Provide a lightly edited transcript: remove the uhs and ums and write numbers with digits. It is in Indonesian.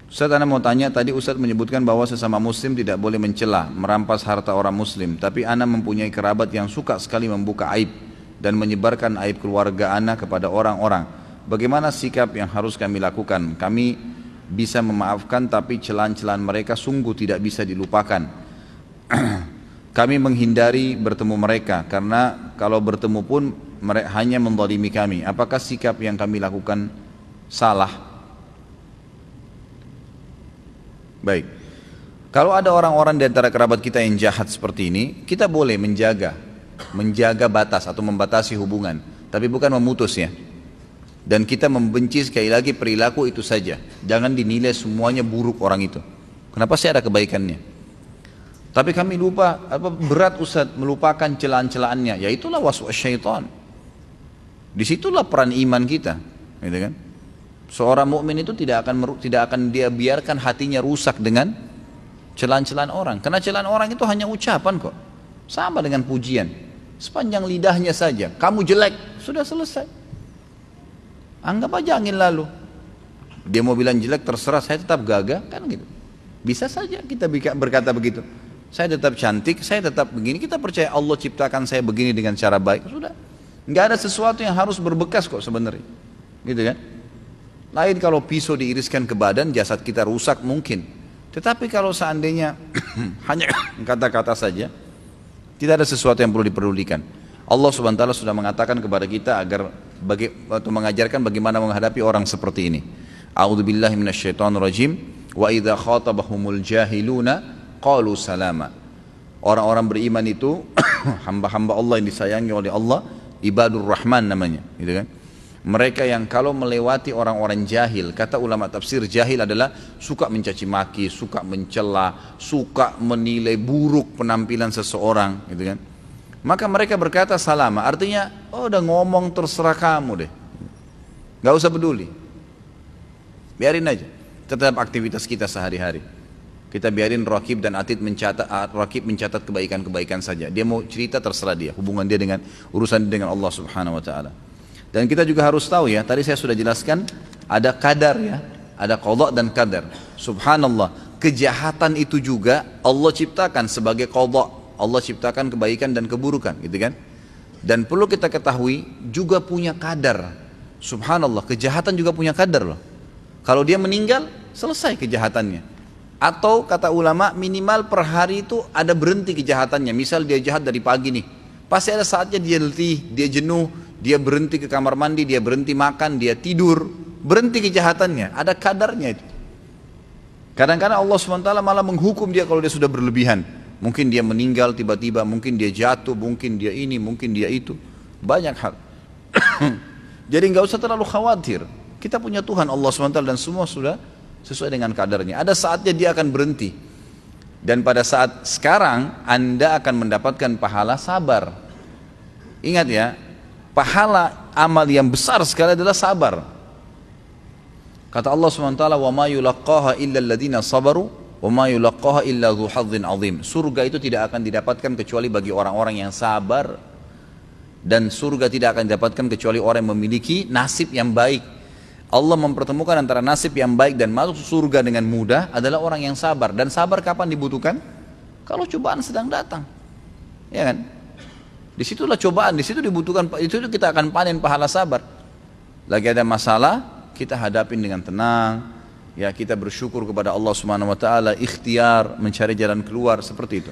Ustaz, Anda mau tanya, tadi Ustaz menyebutkan bahwa sesama muslim tidak boleh mencela, merampas harta orang muslim. Tapi Anda mempunyai kerabat yang suka sekali membuka aib dan menyebarkan aib keluarga Anda kepada orang-orang. Bagaimana sikap yang harus kami lakukan? Kami bisa memaafkan tapi celaan-celaan mereka sungguh tidak bisa dilupakan. Kami menghindari bertemu mereka karena kalau bertemu pun mereka hanya menzalimi kami. Apakah sikap yang kami lakukan salah? Baik, kalau ada orang-orang di antara kerabat kita yang jahat seperti ini, kita boleh menjaga batas atau membatasi hubungan, tapi bukan memutus ya. Dan kita membenci sekali lagi perilaku itu saja. Jangan dinilai semuanya buruk orang itu. Kenapa sih ada kebaikannya? Tapi kami lupa, berat Ustaz melupakan celaan-celaannya. Ya itulah waswas syaitan. Disitulah peran iman kita, gitu kan? Seorang mukmin itu tidak akan dia biarkan hatinya rusak dengan celaan-celaan orang. Karena celaan orang itu hanya ucapan kok. Sama dengan pujian. Sepanjang lidahnya saja, kamu jelek, sudah selesai. Anggap aja angin lalu. Dia mau bilang jelek, terserah, saya tetap gagah, kan gitu. Bisa saja kita berkata begitu. Saya tetap cantik, saya tetap begini. Kita percaya Allah ciptakan saya begini dengan cara baik, sudah. Nggak ada sesuatu yang harus berbekas kok sebenarnya, gitu kan? Lain kalau pisau diiriskan ke badan, jasad kita rusak mungkin. Tetapi kalau seandainya hanya kata-kata saja, tidak ada sesuatu yang perlu diperdulikan. Allah Subhanahu wa taala sudah mengatakan kepada kita agar atau mengajarkan bagaimana menghadapi orang seperti ini. A'udzubillahi minasyaitonirrajim. Wa idza khatabahumul jahiluna qalu salama. Orang-orang beriman itu hamba-hamba Allah yang disayangi oleh Allah, ibadur rahman namanya, gitu kan? Mereka yang kalau melewati orang-orang jahil, kata ulama tafsir, jahil adalah suka mencaci maki, suka mencela, suka menilai buruk penampilan seseorang, gitu kan? Maka mereka berkata salama, artinya udah ngomong terserah kamu deh, gak usah peduli, biarin aja, tetap aktivitas kita sehari-hari. Kita biarin Raqib dan Atid mencatat kebaikan-kebaikan saja. Dia mau cerita terserah dia, hubungan dia dengan urusan dia dengan Allah Subhanahu wa taala. Dan kita juga harus tahu ya, tadi saya sudah jelaskan ada qadar ya, ada qadha dan qadar. Subhanallah, kejahatan itu juga Allah ciptakan sebagai qadha. Allah ciptakan kebaikan dan keburukan, gitu kan? Dan perlu kita ketahui juga punya qadar. Subhanallah, kejahatan juga punya qadar loh. Kalau dia meninggal, selesai kejahatannya. Atau kata ulama minimal per hari itu ada berhenti kejahatannya. Misal dia jahat dari pagi nih, pasti ada saatnya dia letih, dia jenuh, dia berhenti ke kamar mandi, dia berhenti makan, dia tidur, berhenti kejahatannya, ada kadarnya itu. Kadang-kadang Allah SWT malah menghukum dia kalau dia sudah berlebihan. Mungkin dia meninggal tiba-tiba, mungkin dia jatuh, mungkin dia ini, mungkin dia itu. Banyak hal. Jadi nggak usah terlalu khawatir. Kita punya Tuhan Allah SWT dan semua sudah sesuai dengan kadarnya. Ada saatnya dia akan berhenti. Dan pada saat sekarang Anda akan mendapatkan pahala sabar. Ingat ya, pahala amal yang besar sekali adalah sabar. Kata Allah SWT, wa ma yulaqqaha illa alladhina sabaru wa ma yulaqqaha illa dzu hadzin azim. Surga itu tidak akan didapatkan kecuali bagi orang-orang yang sabar, dan surga tidak akan didapatkan kecuali orang yang memiliki nasib yang baik. Allah mempertemukan antara nasib yang baik dan masuk surga dengan mudah adalah orang yang sabar. Dan sabar kapan dibutuhkan? Kalau cobaan sedang datang, ya kan? Disitulah cobaan, disitu dibutuhkan, itu kita akan panen pahala sabar. Lagi ada masalah, kita hadapin dengan tenang, ya kita bersyukur kepada Allah Subhanahu wa taala, ikhtiar mencari jalan keluar, seperti itu.